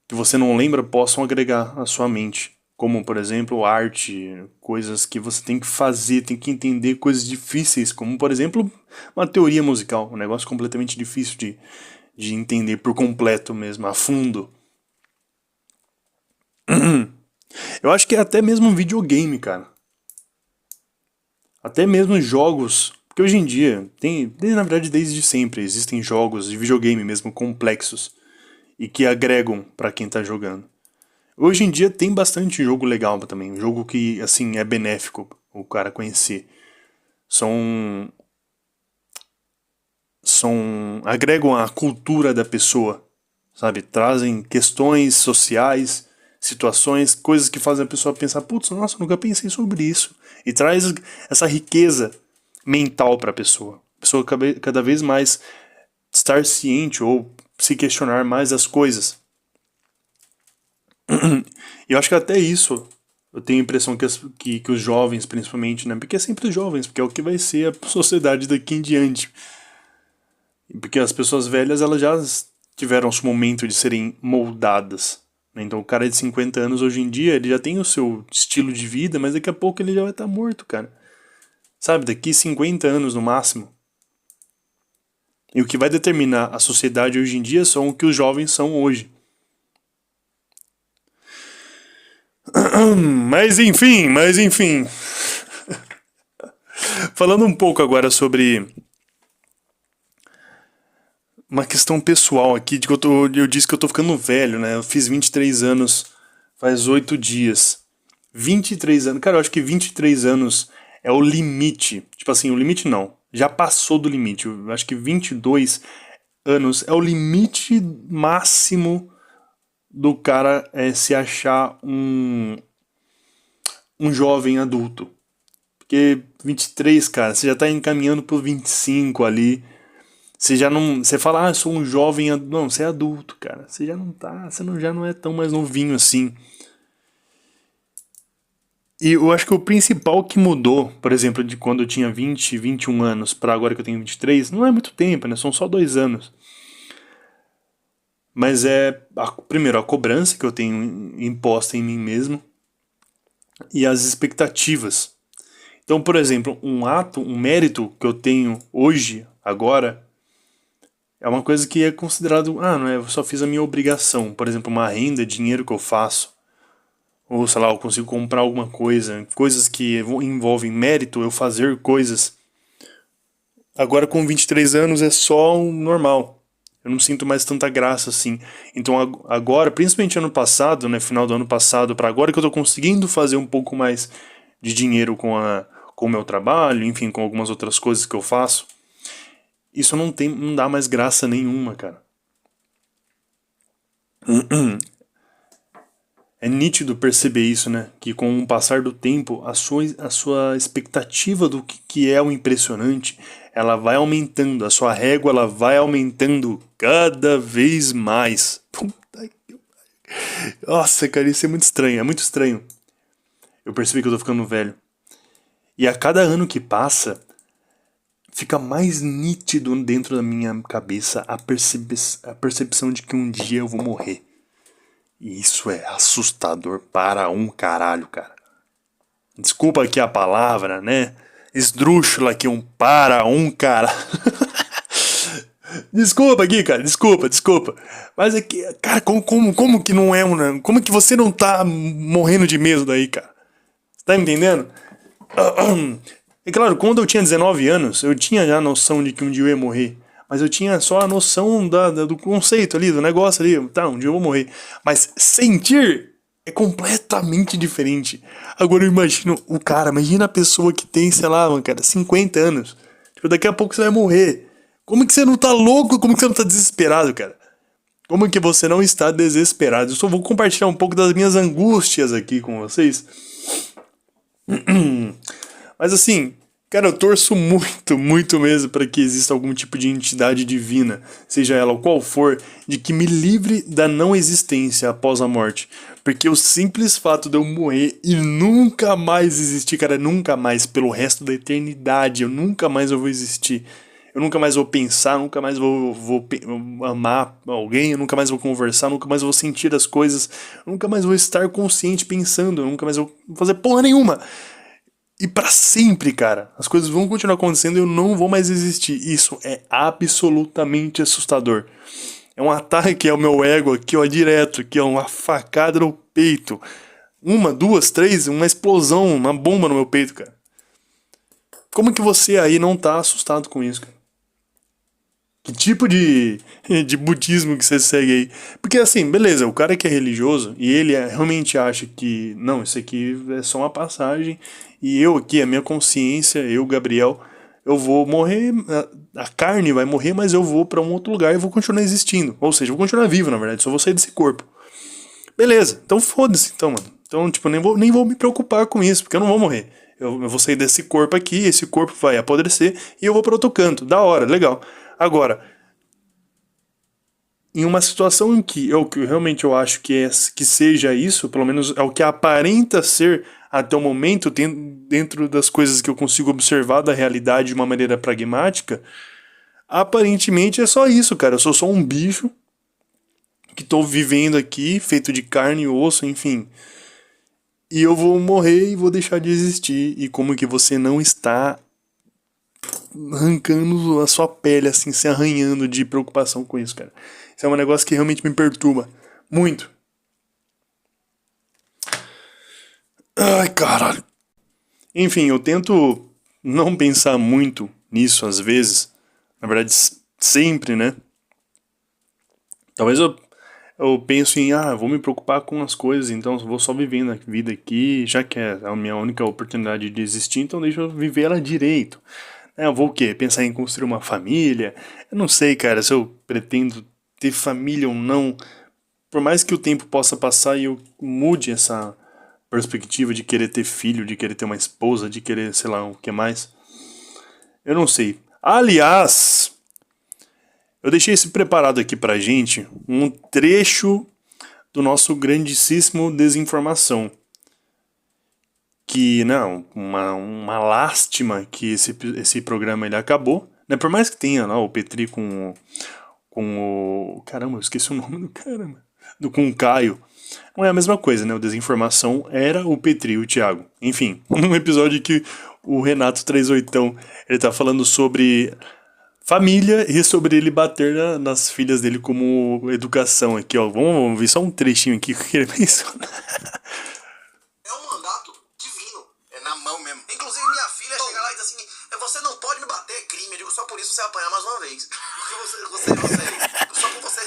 que você não lembra possam agregar à sua mente como, por exemplo, arte, coisas que você tem que fazer, tem que entender coisas difíceis, como, por exemplo, uma teoria musical, um negócio completamente difícil de entender por completo mesmo, a fundo. Eu acho que é até mesmo um videogame, cara. Até mesmo jogos, porque hoje em dia, na verdade desde sempre, existem jogos de videogame mesmo complexos e que agregam pra quem tá jogando. Hoje em dia tem bastante jogo legal também, um jogo que, assim, é benéfico o cara conhecer. São agregam a cultura da pessoa, sabe? Trazem questões sociais, situações, coisas que fazem a pessoa pensar, putz, nossa, nunca pensei sobre isso. E traz essa riqueza mental para a pessoa. A pessoa cada vez mais estar ciente ou se questionar mais as coisas. E eu acho que até isso, eu tenho a impressão que os jovens, principalmente, né? Porque é sempre os jovens, porque é o que vai ser a sociedade daqui em diante. Porque as pessoas velhas, elas já tiveram seu momento de serem moldadas. Né? Então o cara de 50 anos hoje em dia, ele já tem o seu estilo de vida, mas daqui a pouco ele já vai estar morto, cara. Sabe, daqui 50 anos no máximo. E o que vai determinar a sociedade hoje em dia são o que os jovens são hoje. Mas enfim. Falando um pouco agora sobre uma questão pessoal aqui, de que eu disse que eu tô ficando velho, né? Eu fiz 23 anos faz 8 dias. 23 anos, cara, eu acho que 23 anos é o limite. Tipo assim, o limite não. Já passou do limite. Eu acho que 22 anos é o limite máximo do cara se achar um jovem adulto. Porque 23, cara, você já tá encaminhando pro 25 ali. Você já não. Você fala, eu sou um jovem. Não, você é adulto, cara. Você já não tá. Já não é tão mais novinho assim. E eu acho que o principal que mudou, por exemplo, de quando eu tinha 20, 21 anos para agora que eu tenho 23, não é muito tempo, né? São só 2 anos. Mas primeiro, a cobrança que eu tenho imposta em mim mesmo e as expectativas. Então, por exemplo, um mérito que eu tenho hoje, agora, é uma coisa que é considerado, não é, eu só fiz a minha obrigação. Por exemplo, uma renda, dinheiro que eu faço. Ou, sei lá, eu consigo comprar alguma coisa. Coisas que envolvem mérito, eu fazer coisas. Agora com 23 anos é só um normal. Eu não sinto mais tanta graça assim. Então agora, principalmente ano passado, né, final do ano passado, para agora que eu tô conseguindo fazer um pouco mais de dinheiro com o meu trabalho, enfim, com algumas outras coisas que eu faço, isso não dá mais graça nenhuma, cara. É nítido perceber isso, né? Que com o passar do tempo, a sua expectativa do que é o impressionante, ela vai aumentando, a sua régua ela vai aumentando cada vez mais. Puta que... Nossa, cara, isso é muito estranho. Eu percebi que eu tô ficando velho. E a cada ano que passa, fica mais nítido dentro da minha cabeça a percepção de que um dia eu vou morrer. E isso é assustador para um caralho, cara. Desculpa aqui a palavra, né? Esdrúxula aqui, para um cara. Desculpa aqui, cara, desculpa. Mas é que, cara, como que não é um. Como que você não tá morrendo de medo daí, cara? Você tá me entendendo? É claro, quando eu tinha 19 anos, eu tinha já a noção de que um dia eu ia morrer. Mas eu tinha só a noção do conceito ali, do negócio ali. Tá, um dia eu vou morrer. Mas sentir é completamente diferente. Agora eu imagino imagina a pessoa que tem, sei lá, cara, 50 anos. Tipo, daqui a pouco você vai morrer. Como que você não tá louco? Como que você não tá desesperado, cara? Como que você não está desesperado? Eu só vou compartilhar um pouco das minhas angústias aqui com vocês. Mas assim, cara, eu torço muito mesmo para que exista algum tipo de entidade divina, seja ela qual for, de que me livre da não existência após a morte. Porque o simples fato de eu morrer e nunca mais existir, cara, nunca mais, pelo resto da eternidade, eu nunca mais vou existir. eu nunca mais vou pensar, nunca mais vou amar alguém, eu nunca mais vou conversar, nunca mais vou sentir as coisas, nunca mais vou estar consciente pensando, eu nunca mais vou fazer porra nenhuma. E pra sempre, cara, as coisas vão continuar acontecendo e eu não vou mais existir. Isso é absolutamente assustador. É um ataque ao meu ego aqui, ó, direto, aqui, ó, uma facada no peito. Uma, duas, três, uma explosão, uma bomba no meu peito, cara. Como que você aí não tá assustado com isso, cara? Que tipo de budismo que você segue aí? Porque assim, beleza, o cara que é religioso e ele realmente acha que, não, isso aqui é só uma passagem e eu aqui, a minha consciência, eu, Gabriel, eu vou morrer, a carne vai morrer, mas eu vou pra um outro lugar e vou continuar existindo. Ou seja, eu vou continuar vivo, na verdade, só vou sair desse corpo. Beleza, então foda-se, então, mano. Então, tipo, nem vou me preocupar com isso, porque eu não vou morrer. Eu vou sair desse corpo aqui, esse corpo vai apodrecer e eu vou para outro canto. Da hora, legal. Agora, em uma situação em que que realmente eu acho que seja isso, pelo menos é o que aparenta ser até o momento, dentro das coisas que eu consigo observar da realidade de uma maneira pragmática, aparentemente é só isso, cara. Eu sou só um bicho que tô vivendo aqui, feito de carne e osso, enfim. E eu vou morrer e vou deixar de existir. E como que você não está arrancando a sua pele, assim, se arranhando de preocupação com isso, cara. Isso é um negócio que realmente me perturba. Muito. Ai, caralho. Enfim, eu tento não pensar muito nisso às vezes. Na verdade, sempre, né? Talvez eu penso em, vou me preocupar com as coisas, então vou só vivendo a vida aqui, já que é a minha única oportunidade de existir, então deixa eu viver ela direito. Eu vou o quê? Pensar em construir uma família? Eu não sei, cara, se eu pretendo ter família ou não. Por mais que o tempo possa passar e eu mude essa perspectiva de querer ter filho, de querer ter uma esposa, de querer, sei lá, o que mais. Eu não sei. Aliás, eu deixei esse preparado aqui pra gente, um trecho do nosso grandíssimo Desinformação. Que, não, uma lástima que esse programa ele acabou, né? Por mais que tenha lá o Petri com o... Caramba, eu esqueci o nome do cara, com o Caio. Não é a mesma coisa, né? O Desinformação era o Petri e o Thiago. Enfim, num episódio que o Renato 38, ele tá falando sobre família e sobre ele bater nas filhas dele como educação aqui, ó. Vamos ver só um trechinho aqui que ele menciona. É um mandato divino. É na mão mesmo. Inclusive, minha filha chega lá e diz assim: você não pode me bater, é crime. Eu digo: só por isso você vai apanhar mais uma vez. Porque só por você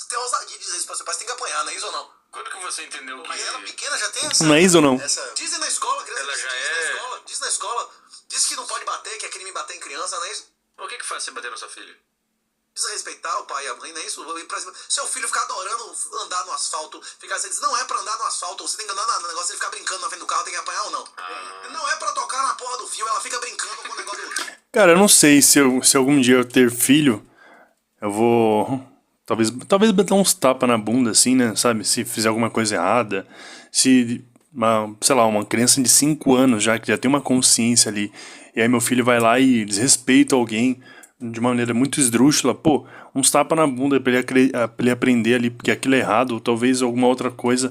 ter ousadia de dizer isso pra seu pai, você tem que apanhar, não é isso ou não? Quando que você entendeu que... Mas ela pequena já tem essa... Não é isso ou não? Dizem na escola, criança. Ela já Diz na escola. Diz que não pode bater, que é crime bater em criança, não é isso? O que faz você bater na sua filha? Precisa respeitar o pai e a mãe, não é isso? Seu filho ficar adorando andar no asfalto, você diz: não é pra andar no asfalto, você tem que andar no negócio, ele ficar brincando na frente do carro, tem que apanhar ou não? Não é pra tocar na porra do fio, ela fica brincando com o negócio do... Cara, eu não sei se algum dia eu ter filho, eu vou... Talvez botar uns tapas na bunda, assim, né? Sabe? Se fizer alguma coisa errada. Se, sei lá, uma criança de 5 anos já, que já tem uma consciência ali, e aí meu filho vai lá e desrespeita alguém de uma maneira muito esdrúxula, pô, uns tapas na bunda pra ele aprender ali que aquilo é errado, ou talvez alguma outra coisa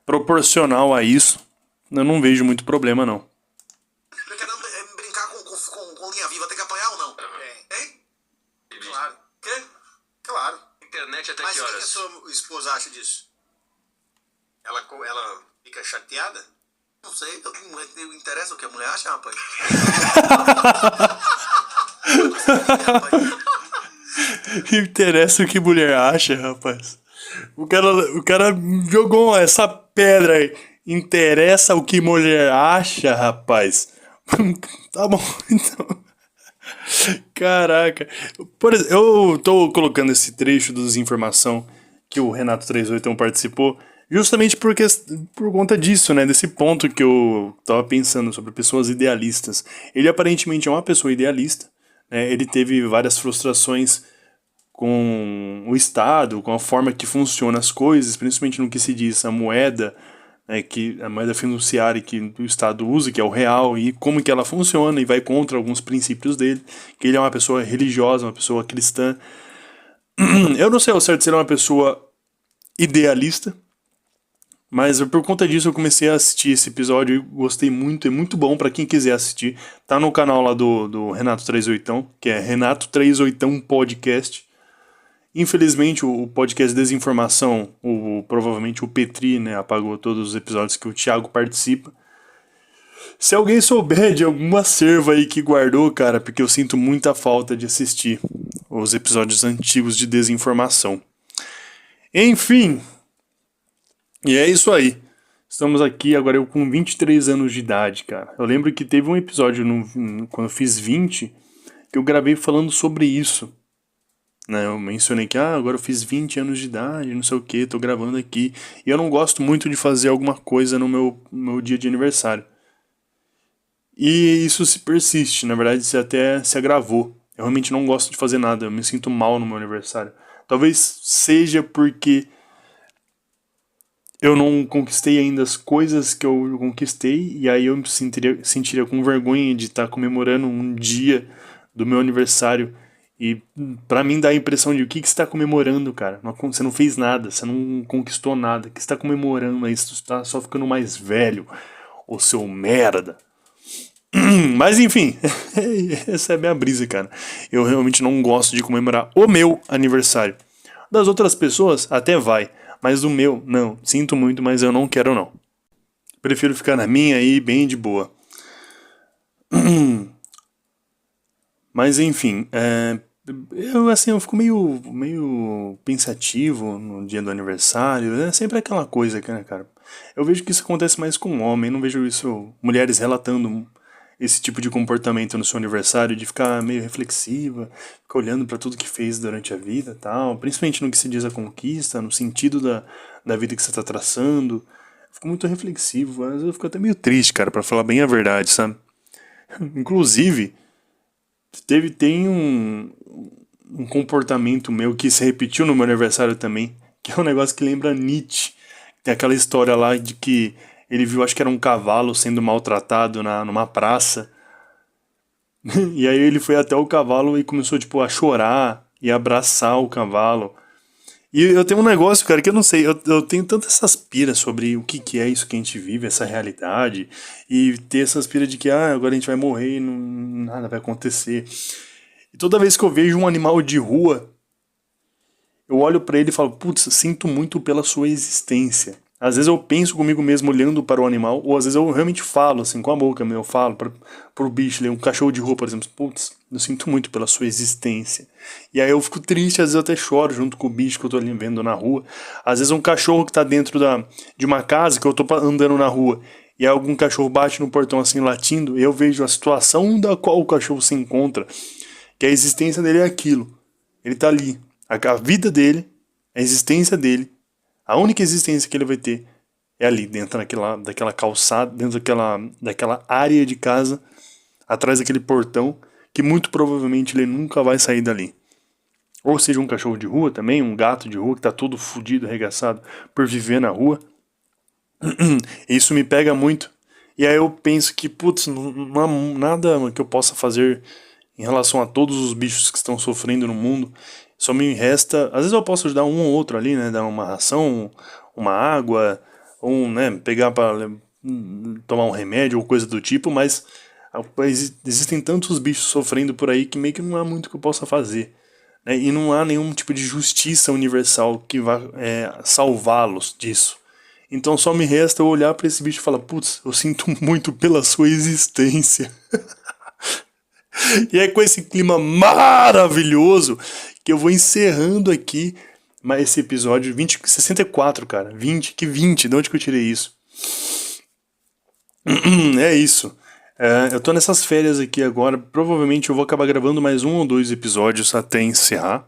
proporcional a isso. Eu não vejo muito problema, não. Brincar com linha viva, tem que apanhar ou não? Hein? Claro. Quê? Claro. Internet até Mas que o que a horas? sua esposa acha disso? Ela fica chateada? Não sei, não interessa o que a mulher acha, rapaz. Interessa o que mulher acha, rapaz. O cara jogou essa pedra aí. Interessa o que mulher acha, rapaz. Tá bom, então. Caraca. Por exemplo, eu tô colocando esse trecho do Desinformação que o Renato 38 participou, justamente por conta disso, né? Desse ponto que eu tava pensando sobre pessoas idealistas. Ele aparentemente é uma pessoa idealista, né? Ele teve várias frustrações com o Estado, com a forma que funcionam as coisas, principalmente no que se diz a moeda, né, que a moeda fiduciária que o Estado usa, que é o real, e como que ela funciona, e vai contra alguns princípios dele, que ele é uma pessoa religiosa, uma pessoa cristã. Eu não sei ao certo se ele é uma pessoa idealista, mas por conta disso eu comecei a assistir esse episódio e gostei muito, é muito bom pra quem quiser assistir. Tá no canal lá do Renato 38, que é Renato 38 Podcast. Infelizmente o podcast Desinformação, provavelmente o Petri, né, apagou todos os episódios que o Thiago participa. Se alguém souber de algum acervo aí que guardou, cara, porque eu sinto muita falta de assistir os episódios antigos de Desinformação. Enfim, e é isso aí. Estamos aqui agora eu com 23 anos de idade, cara. Eu lembro que teve um episódio quando eu fiz 20 que eu gravei falando sobre isso. Né, eu mencionei que agora eu fiz 20 anos de idade, não sei o que, tô gravando aqui. E eu não gosto muito de fazer alguma coisa no meu dia de aniversário. E isso se persiste, na verdade isso até se agravou. Eu realmente não gosto de fazer nada, eu me sinto mal no meu aniversário. Talvez seja porque eu não conquistei ainda as coisas que eu conquistei, e aí eu me sentiria com vergonha de estar comemorando um dia do meu aniversário. E pra mim dá a impressão de o que você está comemorando, cara? Você não fez nada, você não conquistou nada. O que você está comemorando aí? Você está só ficando mais velho, ô seu merda. Mas enfim, essa é a minha brisa, cara. Eu realmente não gosto de comemorar o meu aniversário. Das outras pessoas, até vai. Mas o meu, não. Sinto muito, mas eu não quero não. Prefiro ficar na minha aí, bem de boa. Mas enfim, eu fico meio pensativo no dia do aniversário. É sempre aquela coisa, né, cara? Eu vejo que isso acontece mais com homem, não vejo isso, mulheres relatando esse tipo de comportamento no seu aniversário, de ficar meio reflexiva, ficar olhando pra tudo que fez durante a vida e tal, principalmente no que se diz a conquista, no sentido da vida que você tá traçando. Eu fico muito reflexivo, às vezes eu fico até meio triste, cara, pra falar bem a verdade, sabe? Inclusive, tem um comportamento meu que se repetiu no meu aniversário também, que é um negócio que lembra Nietzsche. Tem aquela história lá de que ele viu, acho que era um cavalo sendo maltratado numa praça. E aí ele foi até o cavalo e começou, tipo, a chorar e abraçar o cavalo. E eu tenho um negócio, cara, que eu não sei, eu tenho tantas essas piras sobre o que é isso que a gente vive, essa realidade, e ter essas piras de que, agora a gente vai morrer e nada vai acontecer. E toda vez que eu vejo um animal de rua, eu olho pra ele e falo, putz, sinto muito pela sua existência. Às vezes eu penso comigo mesmo olhando para o animal, ou às vezes eu realmente falo assim com a boca, eu falo pro bicho, um cachorro de rua, por exemplo, putz, eu sinto muito pela sua existência. E aí eu fico triste, às vezes eu até choro junto com o bicho que eu tô ali vendo na rua. Às vezes um cachorro que tá dentro de uma casa que eu tô andando na rua, e aí algum cachorro bate no portão assim latindo, e eu vejo a situação da qual o cachorro se encontra, que a existência dele é aquilo. Ele tá ali, a vida dele, a existência dele, a única existência que ele vai ter é ali, dentro daquela calçada, dentro daquela área de casa, atrás daquele portão, que muito provavelmente ele nunca vai sair dali. Ou seja, um cachorro de rua também, um gato de rua que tá todo fudido, arregaçado por viver na rua. Isso me pega muito. E aí eu penso que, putz, não há nada que eu possa fazer em relação a todos os bichos que estão sofrendo no mundo. Só me resta, às vezes eu posso ajudar um ou outro ali, né, dar uma ração, uma água, ou, né, pegar para tomar um remédio ou coisa do tipo, mas existem tantos bichos sofrendo por aí que meio que não há muito que eu possa fazer, né, e não há nenhum tipo de justiça universal que vá salvá-los disso. Então só me resta eu olhar para esse bicho e falar, putz, eu sinto muito pela sua existência. E é com esse clima maravilhoso que eu vou encerrando aqui esse episódio 64, cara. 20, de onde que eu tirei isso? É isso. Eu tô nessas férias aqui agora, provavelmente eu vou acabar gravando mais 1 ou 2 episódios até encerrar,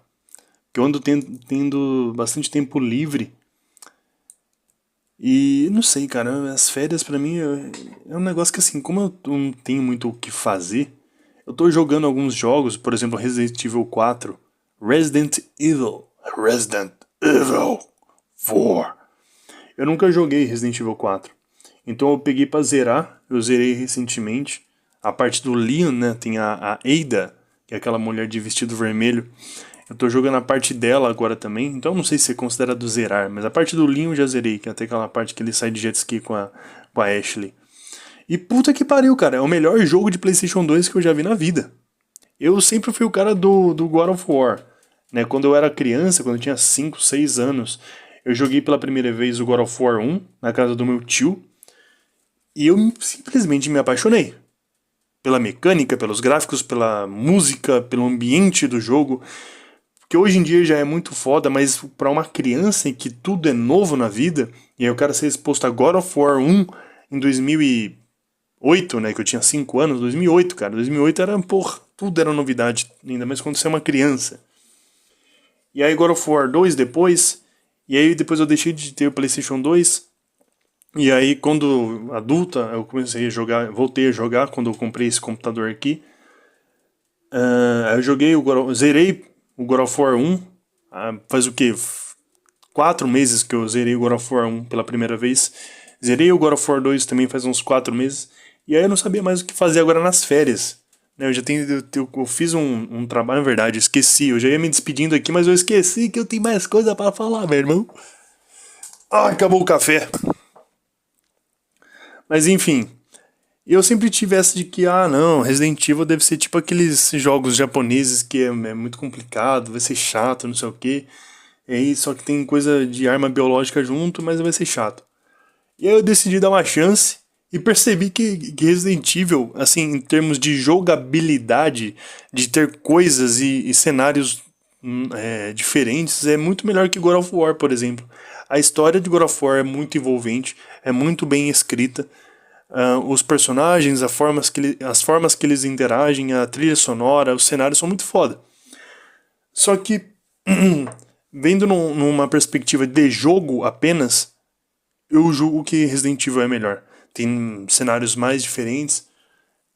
porque eu ando tendo bastante tempo livre. E não sei, cara, as férias pra mim é um negócio que assim, como eu não tenho muito o que fazer, eu tô jogando alguns jogos, por exemplo, Resident Evil 4, Resident Evil 4. Eu nunca joguei Resident Evil 4. Então eu peguei pra zerar, eu zerei recentemente. A parte do Leon, né, tem a Ada, que é aquela mulher de vestido vermelho. Eu tô jogando a parte dela agora também, então eu não sei se é considerado zerar, mas a parte do Leon eu já zerei, que é até aquela parte que ele sai de jet ski com a Ashley. E puta que pariu, cara, é o melhor jogo de PlayStation 2 que eu já vi na vida. Eu sempre fui o cara do God of War, né? Quando eu era criança, quando eu tinha 5, 6 anos, eu joguei pela primeira vez o God of War 1 na casa do meu tio e eu simplesmente me apaixonei. Pela mecânica, pelos gráficos, pela música, pelo ambiente do jogo, que hoje em dia já é muito foda, mas pra uma criança em que tudo é novo na vida, e aí o cara ser exposto a God of War 1 em 2008, né, que eu tinha 5 anos, 2008, cara, 2008 era, porra, tudo era novidade, ainda mais quando você é uma criança. E aí God of War 2 depois, e aí depois eu deixei de ter o PlayStation 2, e aí quando adulta eu comecei a jogar, voltei a jogar quando eu comprei esse computador aqui. Eu joguei zerei o God of War 1, faz o que? 4 meses que eu zerei o God of War 1 pela primeira vez. Zerei o God of War 2 também faz uns 4 meses. E aí eu não sabia mais o que fazer agora nas férias. Eu já eu fiz um trabalho, na verdade, esqueci. Eu já ia me despedindo aqui, mas eu esqueci que eu tenho mais coisa pra falar, meu irmão. Acabou o café. Mas enfim, eu sempre tive essa de que, não, Resident Evil deve ser tipo aqueles jogos japoneses que é muito complicado, vai ser chato, não sei o quê. E aí só que tem coisa de arma biológica junto, mas vai ser chato. E aí eu decidi dar uma chance e percebi que Resident Evil, assim, em termos de jogabilidade, de ter coisas e cenários diferentes, é muito melhor que God of War, por exemplo. A história de God of War é muito envolvente, é muito bem escrita. Os personagens, as formas que eles interagem, a trilha sonora, os cenários são muito foda. Só que, vendo numa perspectiva de jogo apenas, eu julgo que Resident Evil é melhor. Tem cenários mais diferentes,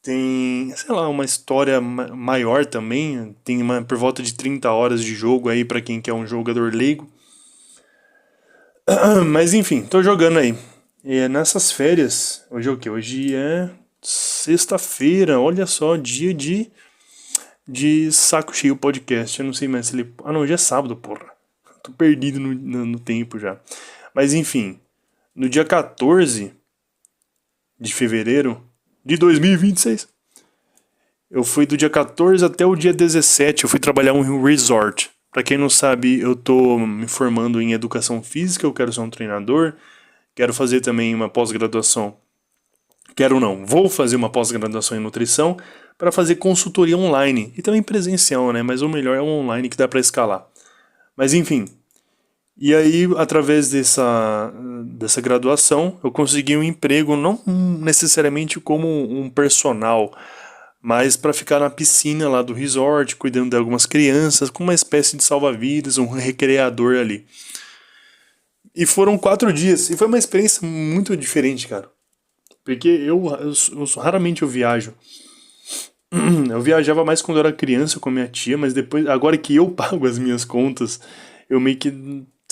tem, sei lá, uma história maior também, tem por volta de 30 horas de jogo aí pra quem quer um jogador leigo. Mas enfim, tô jogando aí. E nessas férias, hoje é o quê? Hoje é sexta-feira, olha só, dia de Saco Cheio Podcast. Eu não sei mais se ele... não, hoje é sábado, porra. Tô perdido no tempo já. Mas enfim, no dia 14 de fevereiro de 2026, eu fui do dia 14 até o dia 17, eu fui trabalhar em um resort. Pra quem não sabe, eu tô me formando em educação física, eu quero ser um treinador, quero fazer também uma pós-graduação. Vou fazer uma pós-graduação em nutrição para fazer consultoria online e também presencial, né? Mas o melhor é o online que dá para escalar. Mas enfim, e aí através dessa graduação eu consegui um emprego não necessariamente como um personal, mas para ficar na piscina lá do resort, cuidando de algumas crianças, com uma espécie de salva-vidas, um recreador ali. E foram 4 dias, e foi uma experiência muito diferente, cara. Porque eu raramente eu viajo. Eu viajava mais quando eu era criança com minha tia, mas depois, agora que eu pago as minhas contas, eu meio que,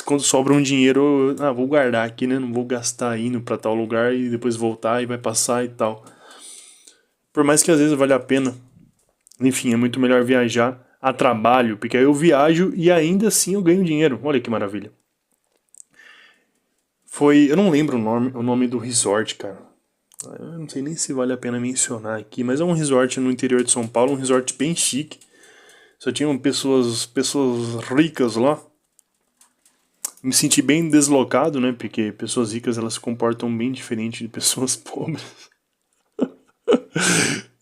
quando sobra um dinheiro, vou guardar aqui, né? Não vou gastar indo pra tal lugar e depois voltar e vai passar e tal. Por mais que às vezes valha a pena. Enfim, é muito melhor viajar a trabalho, porque aí eu viajo e ainda assim eu ganho dinheiro. Olha que maravilha. Eu não lembro o nome do resort, cara. Eu não sei nem se vale a pena mencionar aqui, mas é um resort no interior de São Paulo, um resort bem chique. Só tinham pessoas ricas lá. Me senti bem deslocado, né? Porque pessoas ricas elas se comportam bem diferente de pessoas pobres.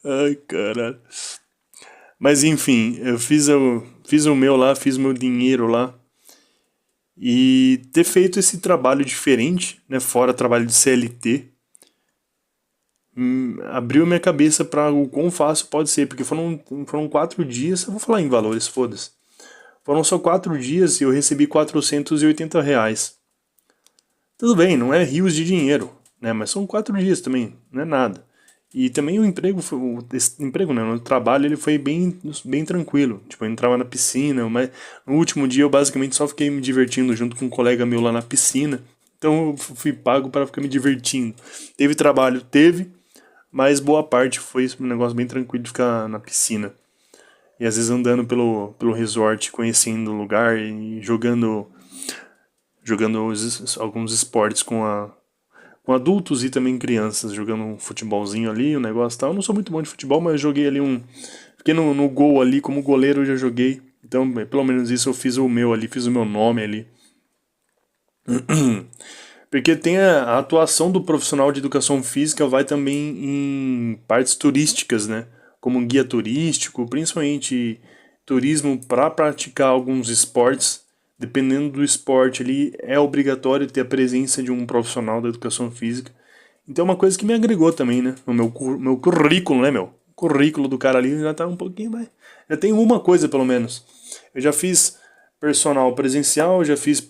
Ai, caralho. Mas enfim, eu fiz o meu lá, fiz o meu dinheiro lá. E ter feito esse trabalho diferente, né? Fora trabalho de CLT, abriu minha cabeça para o quão fácil pode ser. Porque foram 4 dias, eu vou falar em valores, foda-se. Foram só 4 dias e eu recebi R$ 480. Tudo bem, não é rios de dinheiro, né? Mas são 4 dias também, não é nada. E também o emprego, o trabalho, ele foi bem tranquilo. Tipo, eu entrava na piscina, mas no último dia eu basicamente só fiquei me divertindo junto com um colega meu lá na piscina. Então eu fui pago para ficar me divertindo. Teve trabalho? Teve, mas boa parte foi um negócio bem tranquilo de ficar na piscina. E às vezes andando pelo resort, conhecendo o lugar e jogando alguns esportes com adultos e também crianças, jogando um futebolzinho ali, um negócio e tal. Eu não sou muito bom de futebol, mas eu joguei ali fiquei no gol ali, como goleiro eu já joguei. Então, pelo menos isso eu fiz o meu ali, fiz o meu nome ali. Porque tem a atuação do profissional de educação física vai também em partes turísticas, né? Como um guia turístico, principalmente turismo para praticar alguns esportes. Dependendo do esporte ali, é obrigatório ter a presença de um profissional da educação física. Então é uma coisa que me agregou também, né? No meu currículo, né, meu? O currículo do cara ali já tá um pouquinho mais... Já tem uma coisa, pelo menos. Eu já fiz personal presencial, já fiz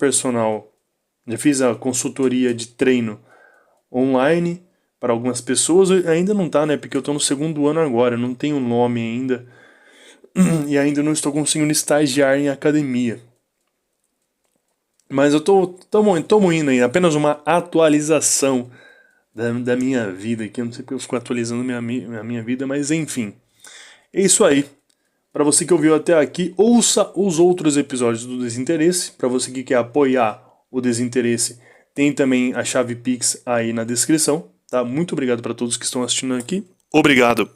a consultoria de treino online para algumas pessoas. Ainda não tá, né? Porque eu tô no segundo ano agora, não tenho nome ainda. E ainda não estou conseguindo estagiar em academia. Mas eu tô indo aí, apenas uma atualização da minha vida aqui. Eu não sei porque eu fico atualizando a minha vida, mas enfim. É isso aí. Para você que ouviu até aqui, ouça os outros episódios do Desinteresse. Para você que quer apoiar o Desinteresse, tem também a chave Pix aí na descrição. Tá? Muito obrigado para todos que estão assistindo aqui. Obrigado.